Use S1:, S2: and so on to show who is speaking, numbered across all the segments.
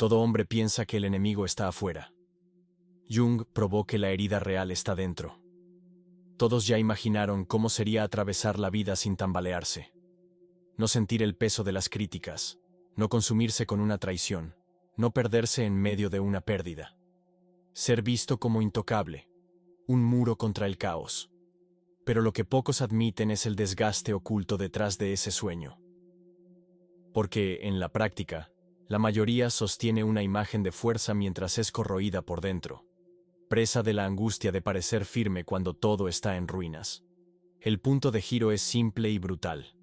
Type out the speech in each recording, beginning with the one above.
S1: Todo hombre piensa que el enemigo está afuera. Jung probó que la herida real está dentro. Todos ya imaginaron cómo sería atravesar la vida sin tambalearse. No sentir el peso de las críticas, no consumirse con una traición, no perderse en medio de una pérdida. Ser visto como intocable, un muro contra el caos. Pero lo que pocos admiten es el desgaste oculto detrás de ese sueño. Porque, en la práctica, la mayoría sostiene una imagen de fuerza mientras es corroída por dentro, presa de la angustia de parecer firme cuando todo está en ruinas. El punto de giro es simple y brutal.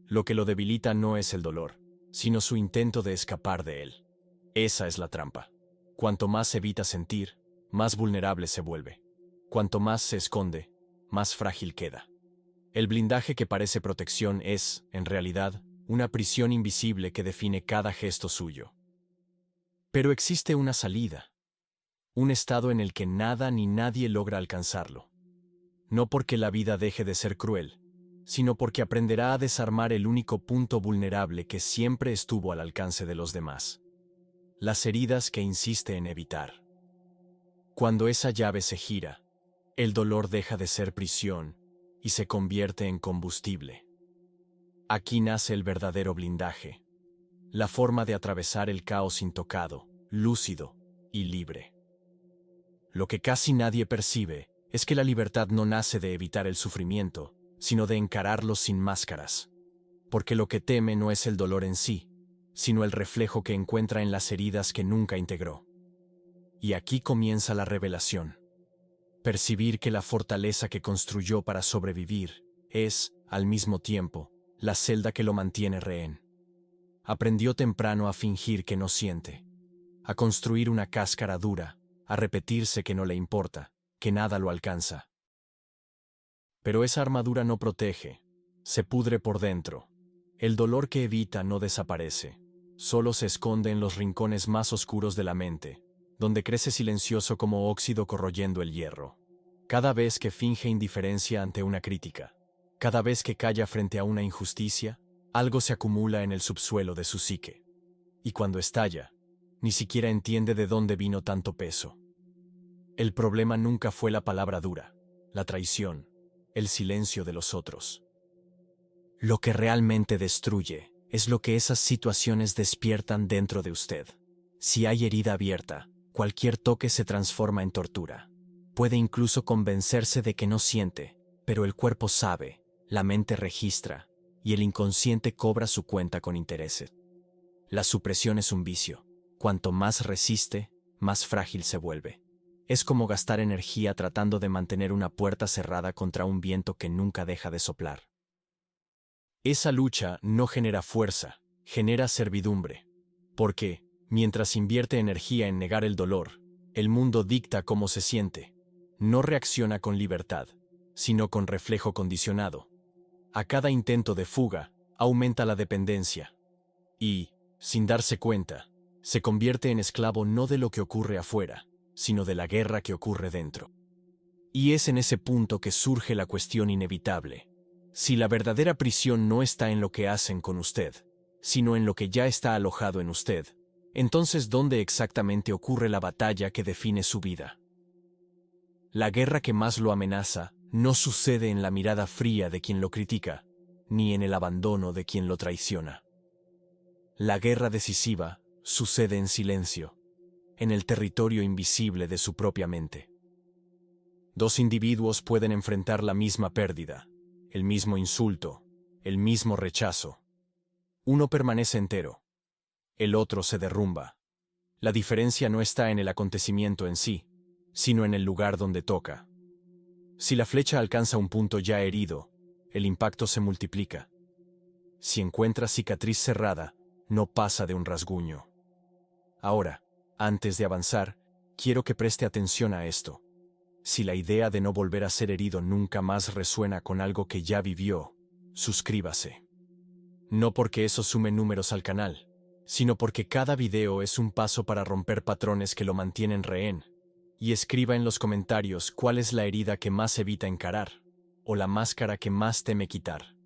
S1: Lo que lo debilita no es el dolor, sino su intento de escapar de él. Esa es la trampa. Cuanto más evita sentir, más vulnerable se vuelve. Cuanto más se esconde, más frágil queda. El blindaje que parece protección es, en realidad, una prisión invisible que define cada gesto suyo. Pero existe una salida. Un estado en el que nada ni nadie logra alcanzarlo. No porque la vida deje de ser cruel, sino porque aprenderá a desarmar el único punto vulnerable que siempre estuvo al alcance de los demás. Las heridas que insiste en evitar. Cuando esa llave se gira, el dolor deja de ser prisión y se convierte en combustible. Aquí nace el verdadero blindaje, la forma de atravesar el caos intocado, lúcido y libre. Lo que casi nadie percibe es que la libertad no nace de evitar el sufrimiento, sino de encararlo sin máscaras. Porque lo que teme no es el dolor en sí, sino el reflejo que encuentra en las heridas que nunca integró. Y aquí comienza la revelación. Percibir que la fortaleza que construyó para sobrevivir es, al mismo tiempo, la celda que lo mantiene rehén. Aprendió temprano a fingir que no siente, a construir una cáscara dura, a repetirse que no le importa, que nada lo alcanza. Pero esa armadura no protege, se pudre por dentro. El dolor que evita no desaparece, solo se esconde en los rincones más oscuros de la mente, donde crece silencioso como óxido corroyendo el hierro. Cada vez que finge indiferencia ante una crítica, cada vez que calla frente a una injusticia, algo se acumula en el subsuelo de su psique. Y cuando estalla, ni siquiera entiende de dónde vino tanto peso. El problema nunca fue la palabra dura, la traición, el silencio de los otros. Lo que realmente destruye es lo que esas situaciones despiertan dentro de usted. Si hay herida abierta, cualquier toque se transforma en tortura. Puede incluso convencerse de que no siente, pero el cuerpo sabe, la mente registra, y el inconsciente cobra su cuenta con intereses. La supresión es un vicio. Cuanto más resiste, más frágil se vuelve. Es como gastar energía tratando de mantener una puerta cerrada contra un viento que nunca deja de soplar. Esa lucha no genera fuerza, genera servidumbre. Porque, mientras invierte energía en negar el dolor, el mundo dicta cómo se siente. No reacciona con libertad, sino con reflejo condicionado. A cada intento de fuga, aumenta la dependencia. Y, sin darse cuenta, se convierte en esclavo no de lo que ocurre afuera, sino de la guerra que ocurre dentro. Y es en ese punto que surge la cuestión inevitable. Si la verdadera prisión no está en lo que hacen con usted, sino en lo que ya está alojado en usted, entonces ¿dónde exactamente ocurre la batalla que define su vida? La guerra que más lo amenaza no sucede en la mirada fría de quien lo critica, ni en el abandono de quien lo traiciona. La guerra decisiva sucede en silencio, en el territorio invisible de su propia mente. Dos individuos pueden enfrentar la misma pérdida, el mismo insulto, el mismo rechazo. Uno permanece entero, el otro se derrumba. La diferencia no está en el acontecimiento en sí, sino en el lugar donde toca. Si la flecha alcanza un punto ya herido, el impacto se multiplica. Si encuentra cicatriz cerrada, no pasa de un rasguño. Ahora, antes de avanzar, quiero que preste atención a esto. Si la idea de no volver a ser herido nunca más resuena con algo que ya vivió, suscríbase. No porque eso sume números al canal, sino porque cada video es un paso para romper patrones que lo mantienen rehén. Y escriba en los comentarios cuál es la herida que más evita encarar, o la máscara que más teme quitar.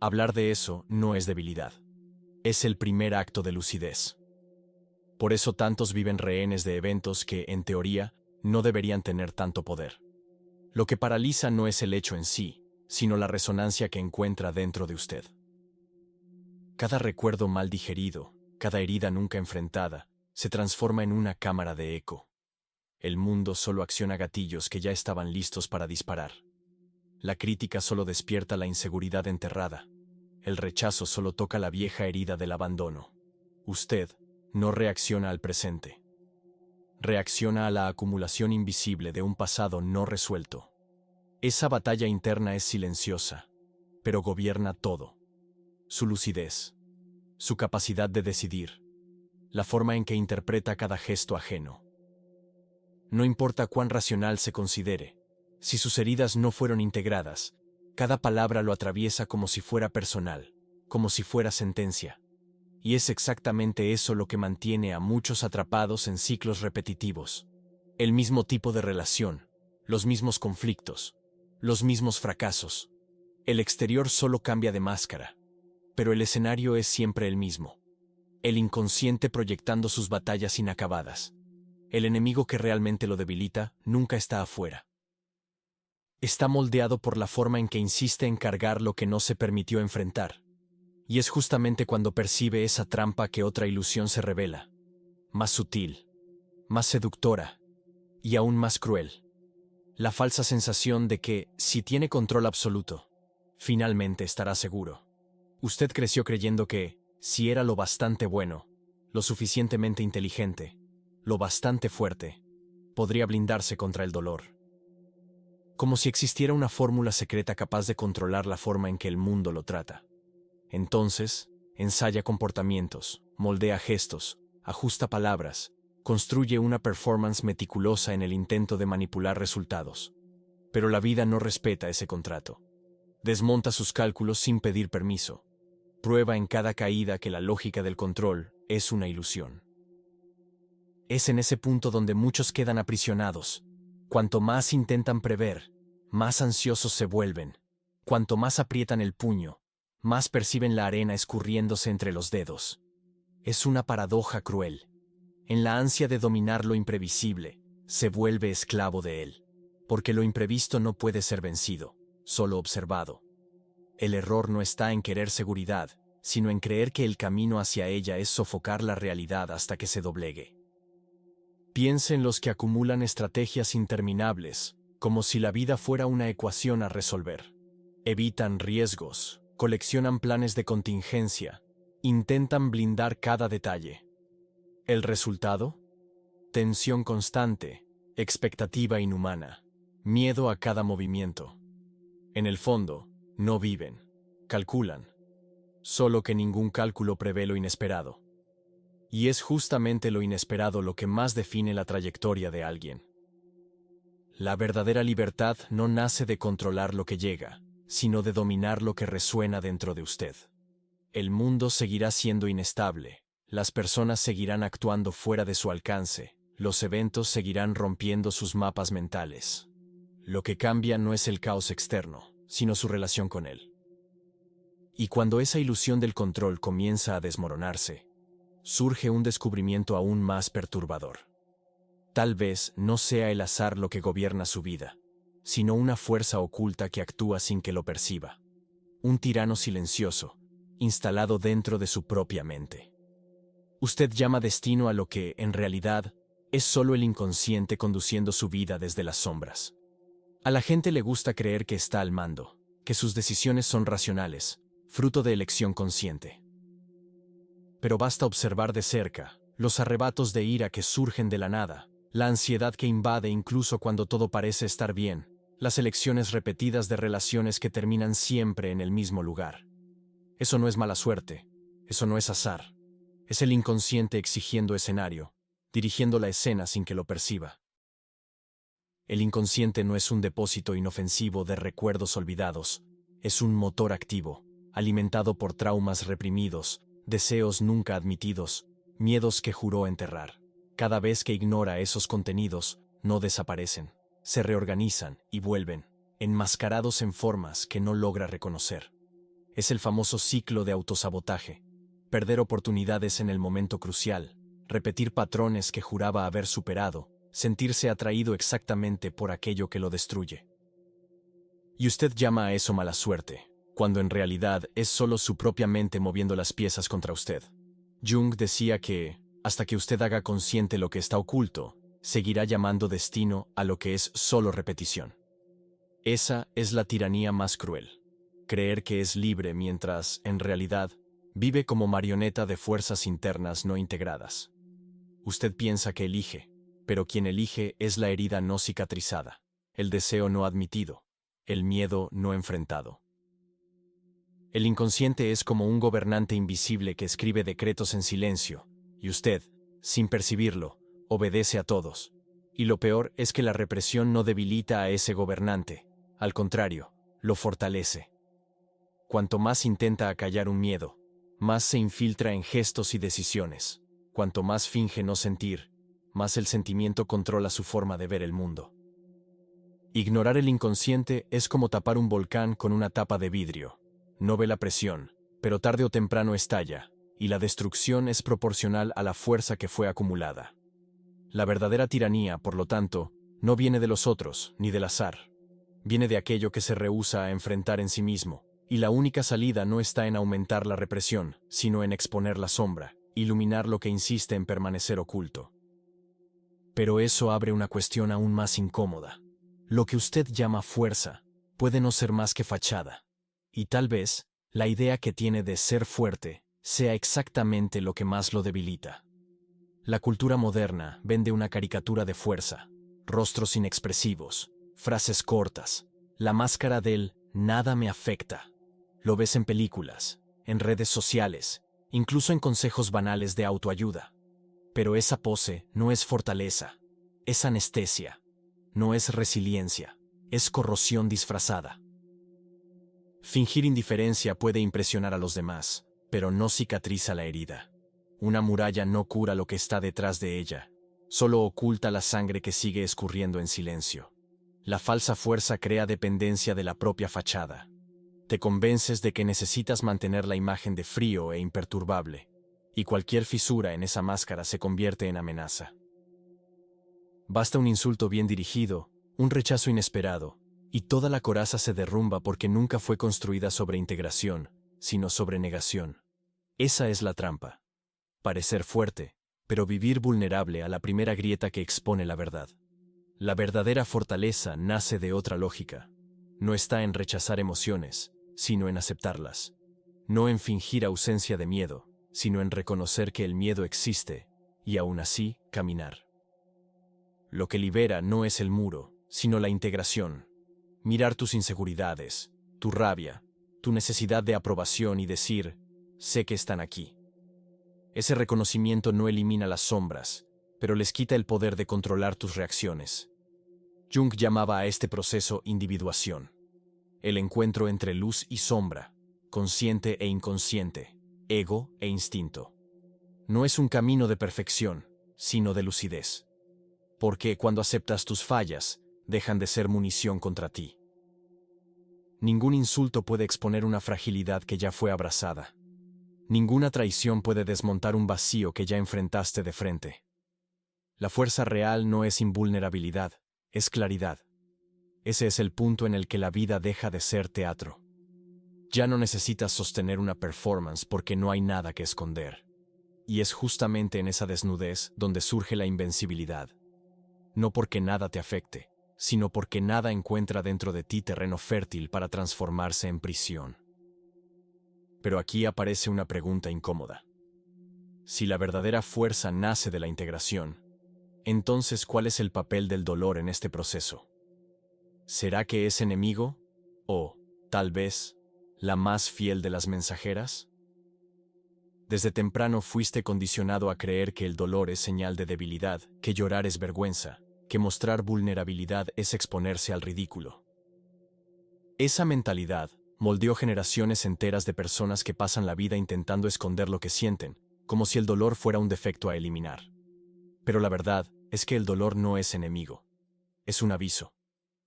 S1: Hablar de eso no es debilidad. Es el primer acto de lucidez. Por eso tantos viven rehenes de eventos que, en teoría, no deberían tener tanto poder. Lo que paraliza no es el hecho en sí, sino la resonancia que encuentra dentro de usted. Cada recuerdo mal digerido, cada herida nunca enfrentada, se transforma en una cámara de eco. El mundo solo acciona gatillos que ya estaban listos para disparar. La crítica solo despierta la inseguridad enterrada. El rechazo solo toca la vieja herida del abandono. Usted no reacciona al presente. Reacciona a la acumulación invisible de un pasado no resuelto. Esa batalla interna es silenciosa, pero gobierna todo. Su lucidez, su capacidad de decidir, la forma en que interpreta cada gesto ajeno. No importa cuán racional se considere, si sus heridas no fueron integradas, cada palabra lo atraviesa como si fuera personal, como si fuera sentencia. Y es exactamente eso lo que mantiene a muchos atrapados en ciclos repetitivos. El mismo tipo de relación, los mismos conflictos, los mismos fracasos. El exterior solo cambia de máscara, pero el escenario es siempre el mismo. El inconsciente proyectando sus batallas inacabadas. El enemigo que realmente lo debilita nunca está afuera. Está moldeado por la forma en que insiste en cargar lo que no se permitió enfrentar. Y es justamente cuando percibe esa trampa que otra ilusión se revela. Más sutil, más seductora y aún más cruel. La falsa sensación de que, si tiene control absoluto, finalmente estará seguro. Usted creció creyendo que, si era lo bastante bueno, lo suficientemente inteligente, lo bastante fuerte, podría blindarse contra el dolor. Como si existiera una fórmula secreta capaz de controlar la forma en que el mundo lo trata. Entonces, ensaya comportamientos, moldea gestos, ajusta palabras, construye una performance meticulosa en el intento de manipular resultados. Pero la vida no respeta ese contrato. Desmonta sus cálculos sin pedir permiso. Prueba en cada caída que la lógica del control es una ilusión. Es en ese punto donde muchos quedan aprisionados. Cuanto más intentan prever, más ansiosos se vuelven. Cuanto más aprietan el puño, más perciben la arena escurriéndose entre los dedos. Es una paradoja cruel. En la ansia de dominar lo imprevisible, se vuelve esclavo de él. Porque lo imprevisto no puede ser vencido, solo observado. El error no está en querer seguridad, sino en creer que el camino hacia ella es sofocar la realidad hasta que se doblegue. Piense en los que acumulan estrategias interminables, como si la vida fuera una ecuación a resolver. Evitan riesgos, coleccionan planes de contingencia, intentan blindar cada detalle. ¿El resultado? Tensión constante, expectativa inhumana, miedo a cada movimiento. En el fondo, no viven, calculan. Solo que ningún cálculo prevé lo inesperado. Y es justamente lo inesperado lo que más define la trayectoria de alguien. La verdadera libertad no nace de controlar lo que llega, sino de dominar lo que resuena dentro de usted. El mundo seguirá siendo inestable, las personas seguirán actuando fuera de su alcance, los eventos seguirán rompiendo sus mapas mentales. Lo que cambia no es el caos externo, sino su relación con él. Y cuando esa ilusión del control comienza a desmoronarse, surge un descubrimiento aún más perturbador. Tal vez no sea el azar lo que gobierna su vida, sino una fuerza oculta que actúa sin que lo perciba. Un tirano silencioso, instalado dentro de su propia mente. Usted llama destino a lo que, en realidad, es solo el inconsciente conduciendo su vida desde las sombras. A la gente le gusta creer que está al mando, que sus decisiones son racionales, fruto de elección consciente. Pero basta observar de cerca los arrebatos de ira que surgen de la nada, la ansiedad que invade incluso cuando todo parece estar bien, las elecciones repetidas de relaciones que terminan siempre en el mismo lugar. Eso no es mala suerte, eso no es azar, es el inconsciente exigiendo escenario, dirigiendo la escena sin que lo perciba. El inconsciente no es un depósito inofensivo de recuerdos olvidados, es un motor activo, alimentado por traumas reprimidos, deseos nunca admitidos, miedos que juró enterrar. Cada vez que ignora esos contenidos, no desaparecen, se reorganizan y vuelven, enmascarados en formas que no logra reconocer. Es el famoso ciclo de autosabotaje, perder oportunidades en el momento crucial, repetir patrones que juraba haber superado, sentirse atraído exactamente por aquello que lo destruye. Y usted llama a eso mala suerte, cuando en realidad es solo su propia mente moviendo las piezas contra usted. Jung decía que, hasta que usted haga consciente lo que está oculto, seguirá llamando destino a lo que es solo repetición. Esa es la tiranía más cruel. Creer que es libre mientras, en realidad, vive como marioneta de fuerzas internas no integradas. Usted piensa que elige, pero quien elige es la herida no cicatrizada, el deseo no admitido, el miedo no enfrentado. El inconsciente es como un gobernante invisible que escribe decretos en silencio, y usted, sin percibirlo, obedece a todos. Y lo peor es que la represión no debilita a ese gobernante, al contrario, lo fortalece. Cuanto más intenta acallar un miedo, más se infiltra en gestos y decisiones. Cuanto más finge no sentir, más el sentimiento controla su forma de ver el mundo. Ignorar el inconsciente es como tapar un volcán con una tapa de vidrio. No ve la presión, pero tarde o temprano estalla, y la destrucción es proporcional a la fuerza que fue acumulada. La verdadera tiranía, por lo tanto, no viene de los otros, ni del azar. Viene de aquello que se rehúsa a enfrentar en sí mismo, y la única salida no está en aumentar la represión, sino en exponer la sombra, iluminar lo que insiste en permanecer oculto. Pero eso abre una cuestión aún más incómoda. Lo que usted llama fuerza puede no ser más que fachada. Y tal vez, la idea que tiene de ser fuerte sea exactamente lo que más lo debilita. La cultura moderna vende una caricatura de fuerza, rostros inexpresivos, frases cortas, la máscara del "nada me afecta". Lo ves en películas, en redes sociales, incluso en consejos banales de autoayuda. Pero esa pose no es fortaleza, es anestesia, no es resiliencia, es corrosión disfrazada. Fingir indiferencia puede impresionar a los demás, pero no cicatriza la herida. Una muralla no cura lo que está detrás de ella, solo oculta la sangre que sigue escurriendo en silencio. La falsa fuerza crea dependencia de la propia fachada. Te convences de que necesitas mantener la imagen de frío e imperturbable, y cualquier fisura en esa máscara se convierte en amenaza. Basta un insulto bien dirigido, un rechazo inesperado, y toda la coraza se derrumba porque nunca fue construida sobre integración, sino sobre negación. Esa es la trampa. Parecer fuerte, pero vivir vulnerable a la primera grieta que expone la verdad. La verdadera fortaleza nace de otra lógica. No está en rechazar emociones, sino en aceptarlas. No en fingir ausencia de miedo, sino en reconocer que el miedo existe, y aún así, caminar. Lo que libera no es el muro, sino la integración. Mirar tus inseguridades, tu rabia, tu necesidad de aprobación y decir, sé que están aquí. Ese reconocimiento no elimina las sombras, pero les quita el poder de controlar tus reacciones. Jung llamaba a este proceso individuación. El encuentro entre luz y sombra, consciente e inconsciente, ego e instinto. No es un camino de perfección, sino de lucidez. Porque cuando aceptas tus fallas, dejan de ser munición contra ti. Ningún insulto puede exponer una fragilidad que ya fue abrazada. Ninguna traición puede desmontar un vacío que ya enfrentaste de frente. La fuerza real no es invulnerabilidad, es claridad. Ese es el punto en el que la vida deja de ser teatro. Ya no necesitas sostener una performance porque no hay nada que esconder. Y es justamente en esa desnudez donde surge la invencibilidad. No porque nada te afecte, sino porque nada encuentra dentro de ti terreno fértil para transformarse en prisión. Pero aquí aparece una pregunta incómoda. Si la verdadera fuerza nace de la integración, entonces ¿cuál es el papel del dolor en este proceso? ¿Será que es enemigo? ¿O, tal vez, la más fiel de las mensajeras? Desde temprano fuiste condicionado a creer que el dolor es señal de debilidad, que llorar es vergüenza, que mostrar vulnerabilidad es exponerse al ridículo. Esa mentalidad moldeó generaciones enteras de personas que pasan la vida intentando esconder lo que sienten, como si el dolor fuera un defecto a eliminar. Pero la verdad es que el dolor no es enemigo. Es un aviso.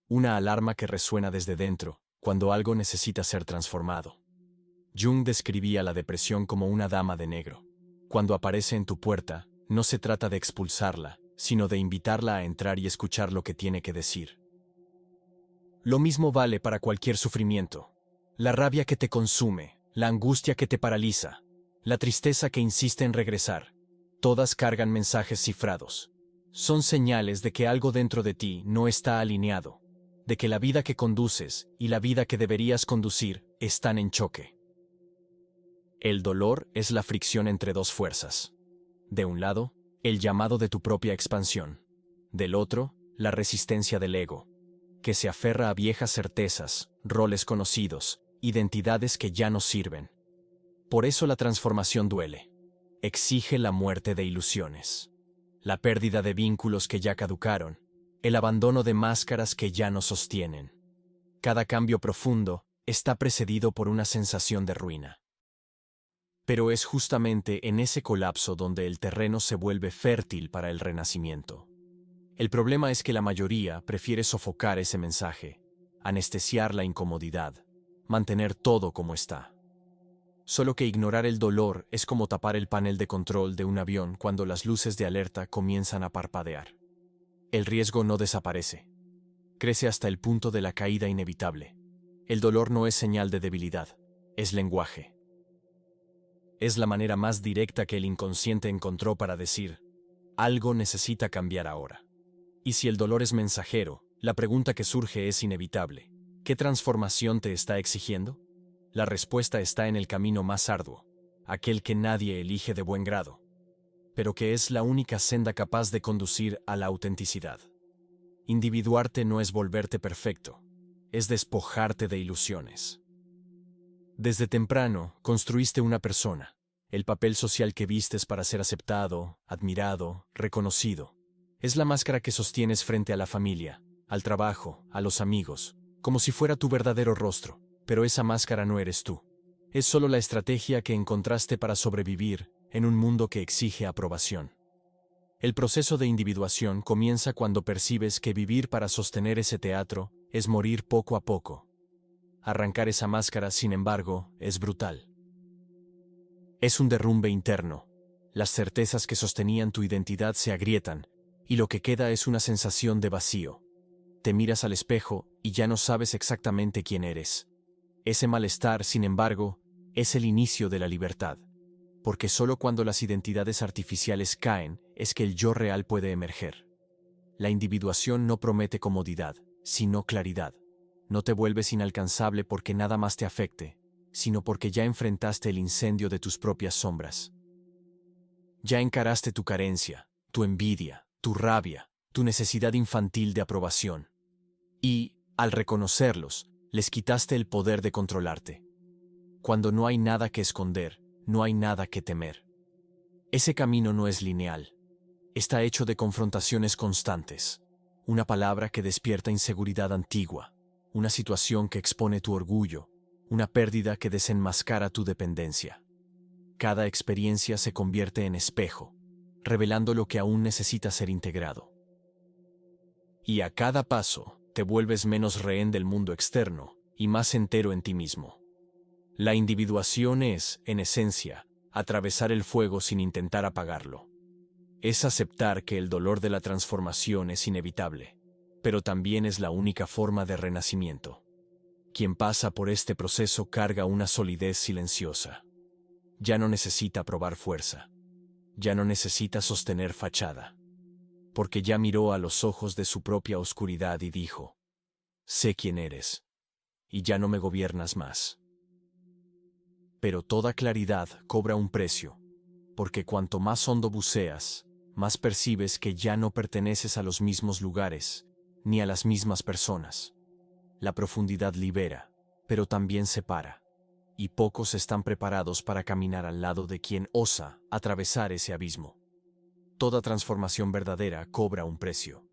S1: Una alarma que resuena desde dentro, cuando algo necesita ser transformado. Jung describía la depresión como una dama de negro. Cuando aparece en tu puerta, No se trata de expulsarla, sino de invitarla a entrar y escuchar lo que tiene que decir. Lo mismo vale para cualquier sufrimiento. La rabia que te consume, la angustia que te paraliza, la tristeza que insiste en regresar, todas cargan mensajes cifrados. Son señales de que algo dentro de ti no está alineado, de que la vida que conduces y la vida que deberías conducir están en choque. El dolor es la fricción entre dos fuerzas. De un lado, el llamado de tu propia expansión. Del otro, la resistencia del ego, que se aferra a viejas certezas, roles conocidos, identidades que ya no sirven. Por eso la transformación duele. Exige la muerte de ilusiones, la pérdida de vínculos que ya caducaron, el abandono de máscaras que ya no sostienen. Cada cambio profundo está precedido por una sensación de ruina. Pero es justamente en ese colapso donde el terreno se vuelve fértil para el renacimiento. El problema es que la mayoría prefiere sofocar ese mensaje, anestesiar la incomodidad, mantener todo como está. Solo que ignorar el dolor es como tapar el panel de control de un avión cuando las luces de alerta comienzan a parpadear. El riesgo no desaparece. Crece hasta el punto de la caída inevitable. El dolor no es señal de debilidad, es lenguaje. Es la manera más directa que el inconsciente encontró para decir, algo necesita cambiar ahora. Y si el dolor es mensajero, la pregunta que surge es inevitable. ¿Qué transformación te está exigiendo? La respuesta está en el camino más arduo, aquel que nadie elige de buen grado, pero que es la única senda capaz de conducir a la autenticidad. Individuarte no es volverte perfecto, es despojarte de ilusiones. Desde temprano construiste una persona, el papel social que vistes para ser aceptado, admirado, reconocido. Es la máscara que sostienes frente a la familia, al trabajo, a los amigos, como si fuera tu verdadero rostro, pero esa máscara no eres tú. Es solo la estrategia que encontraste para sobrevivir en un mundo que exige aprobación. El proceso de individuación comienza cuando percibes que vivir para sostener ese teatro es morir poco a poco. Arrancar esa máscara, sin embargo, es brutal. Es un derrumbe interno. Las certezas que sostenían tu identidad se agrietan, y lo que queda es una sensación de vacío. Te miras al espejo y ya no sabes exactamente quién eres. Ese malestar, sin embargo, es el inicio de la libertad, porque solo cuando las identidades artificiales caen es que el yo real puede emerger. La individuación no promete comodidad, sino claridad. No te vuelves inalcanzable porque nada más te afecte, sino porque ya enfrentaste el incendio de tus propias sombras. Ya encaraste tu carencia, tu envidia, tu rabia, tu necesidad infantil de aprobación. Y, al reconocerlos, les quitaste el poder de controlarte. Cuando no hay nada que esconder, no hay nada que temer. Ese camino no es lineal. Está hecho de confrontaciones constantes. Una palabra que despierta inseguridad antigua. Una situación que expone tu orgullo, una pérdida que desenmascara tu dependencia. Cada experiencia se convierte en espejo, revelando lo que aún necesita ser integrado. Y a cada paso, te vuelves menos rehén del mundo externo y más entero en ti mismo. La individuación es, en esencia, atravesar el fuego sin intentar apagarlo. Es aceptar que el dolor de la transformación es inevitable, pero también es la única forma de renacimiento. Quien pasa por este proceso carga una solidez silenciosa. Ya no necesita probar fuerza. Ya no necesita sostener fachada. Porque ya miró a los ojos de su propia oscuridad y dijo: sé quién eres, y ya no me gobiernas más. Pero toda claridad cobra un precio, porque cuanto más hondo buceas, más percibes que ya no perteneces a los mismos lugares, ni a las mismas personas. La profundidad libera, pero también separa, y pocos están preparados para caminar al lado de quien osa atravesar ese abismo. Toda transformación verdadera cobra un precio,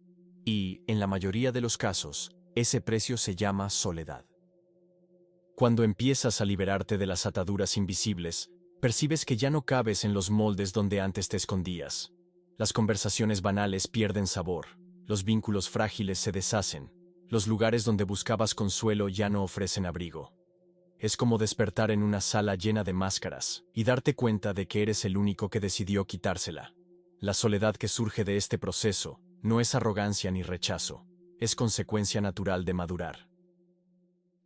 S1: y, en la mayoría de los casos, ese precio se llama soledad. Cuando empiezas a liberarte de las ataduras invisibles, percibes que ya no cabes en los moldes donde antes te escondías. Las conversaciones banales pierden sabor, los vínculos frágiles se deshacen, los lugares donde buscabas consuelo ya no ofrecen abrigo. Es como despertar en una sala llena de máscaras y darte cuenta de que eres el único que decidió quitársela. La soledad que surge de este proceso no es arrogancia ni rechazo, es consecuencia natural de madurar.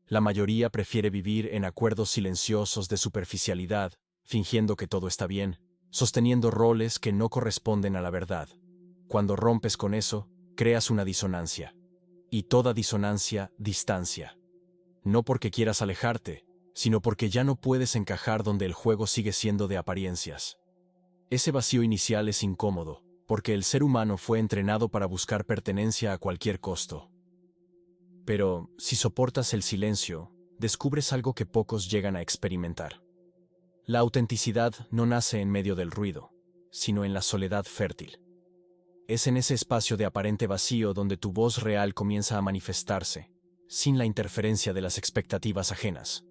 S1: La mayoría prefiere vivir en acuerdos silenciosos de superficialidad, fingiendo que todo está bien, sosteniendo roles que no corresponden a la verdad. Cuando rompes con eso, creas una disonancia. Y toda disonancia, distancia. No porque quieras alejarte, sino porque ya no puedes encajar donde el juego sigue siendo de apariencias. Ese vacío inicial es incómodo, porque el ser humano fue entrenado para buscar pertenencia a cualquier costo. Pero, si soportas el silencio, descubres algo que pocos llegan a experimentar. La autenticidad no nace en medio del ruido, sino en la soledad fértil. Es en ese espacio de aparente vacío donde tu voz real comienza a manifestarse, sin la interferencia de las expectativas ajenas.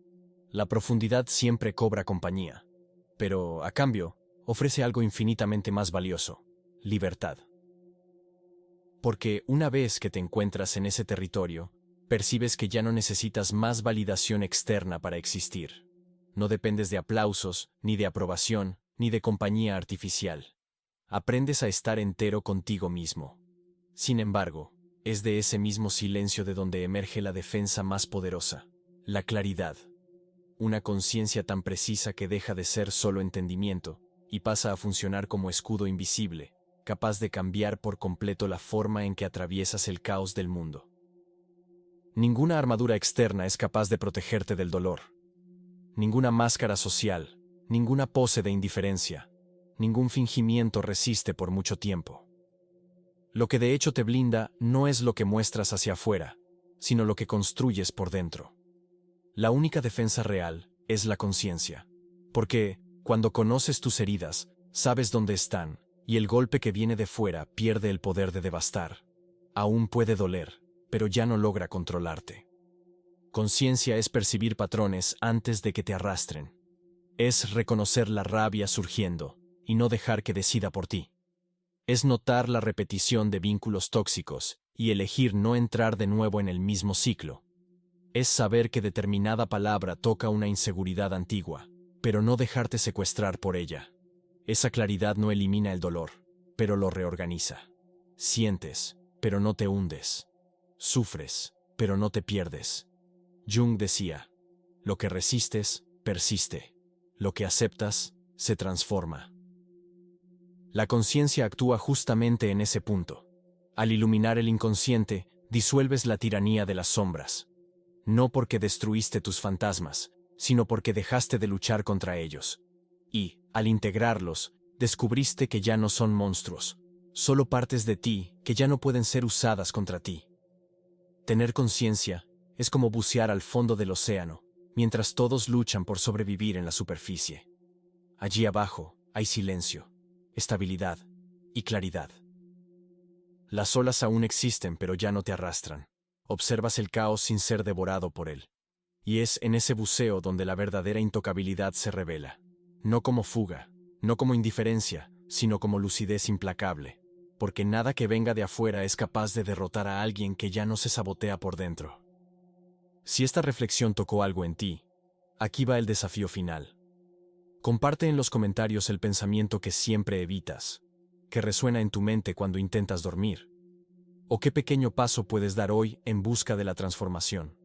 S1: La profundidad siempre cobra compañía, pero, a cambio, ofrece algo infinitamente más valioso: libertad. Porque una vez que te encuentras en ese territorio, percibes que ya no necesitas más validación externa para existir. No dependes de aplausos, ni de aprobación, ni de compañía artificial. Aprendes a estar entero contigo mismo. Sin embargo, es de ese mismo silencio de donde emerge la defensa más poderosa: la claridad. Una conciencia tan precisa que deja de ser solo entendimiento y pasa a funcionar como escudo invisible, capaz de cambiar por completo la forma en que atraviesas el caos del mundo. Ninguna armadura externa es capaz de protegerte del dolor. Ninguna máscara social, ninguna pose de indiferencia, ningún fingimiento resiste por mucho tiempo. Lo que de hecho te blinda no es lo que muestras hacia afuera, sino lo que construyes por dentro. La única defensa real es la conciencia, porque, cuando conoces tus heridas, sabes dónde están, y el golpe que viene de fuera pierde el poder de devastar. Aún puede doler, pero ya no logra controlarte. Conciencia es percibir patrones antes de que te arrastren. Es reconocer la rabia surgiendo y no dejar que decida por ti. Es notar la repetición de vínculos tóxicos y elegir no entrar de nuevo en el mismo ciclo. Es saber que determinada palabra toca una inseguridad antigua, pero no dejarte secuestrar por ella. Esa claridad no elimina el dolor, pero lo reorganiza. Sientes, pero no te hundes. Sufres, pero no te pierdes. Jung decía: lo que resistes, persiste. Lo que aceptas, se transforma. La conciencia actúa justamente en ese punto. Al iluminar el inconsciente, disuelves la tiranía de las sombras. No porque destruiste tus fantasmas, sino porque dejaste de luchar contra ellos. Y, al integrarlos, descubriste que ya no son monstruos, solo partes de ti que ya no pueden ser usadas contra ti. Tener conciencia es como bucear al fondo del océano, mientras todos luchan por sobrevivir en la superficie. Allí abajo hay silencio, estabilidad y claridad. Las olas aún existen, pero ya no te arrastran. Observas el caos sin ser devorado por él. Y es en ese buceo donde la verdadera intocabilidad se revela. No como fuga, no como indiferencia, sino como lucidez implacable. Porque nada que venga de afuera es capaz de derrotar a alguien que ya no se sabotea por dentro. Si esta reflexión tocó algo en ti, aquí va el desafío final. Comparte en los comentarios el pensamiento que siempre evitas, que resuena en tu mente cuando intentas dormir, o qué pequeño paso puedes dar hoy en busca de la transformación.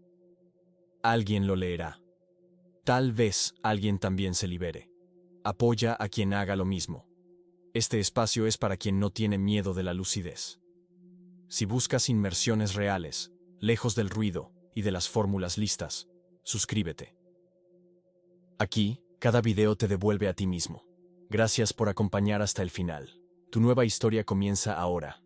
S1: Alguien lo leerá. Tal vez alguien también se libere. Apoya a quien haga lo mismo. Este espacio es para quien no tiene miedo de la lucidez. Si buscas inmersiones reales, lejos del ruido y de las fórmulas listas, suscríbete. Aquí, cada video te devuelve a ti mismo. Gracias por acompañar hasta el final. Tu nueva historia comienza ahora.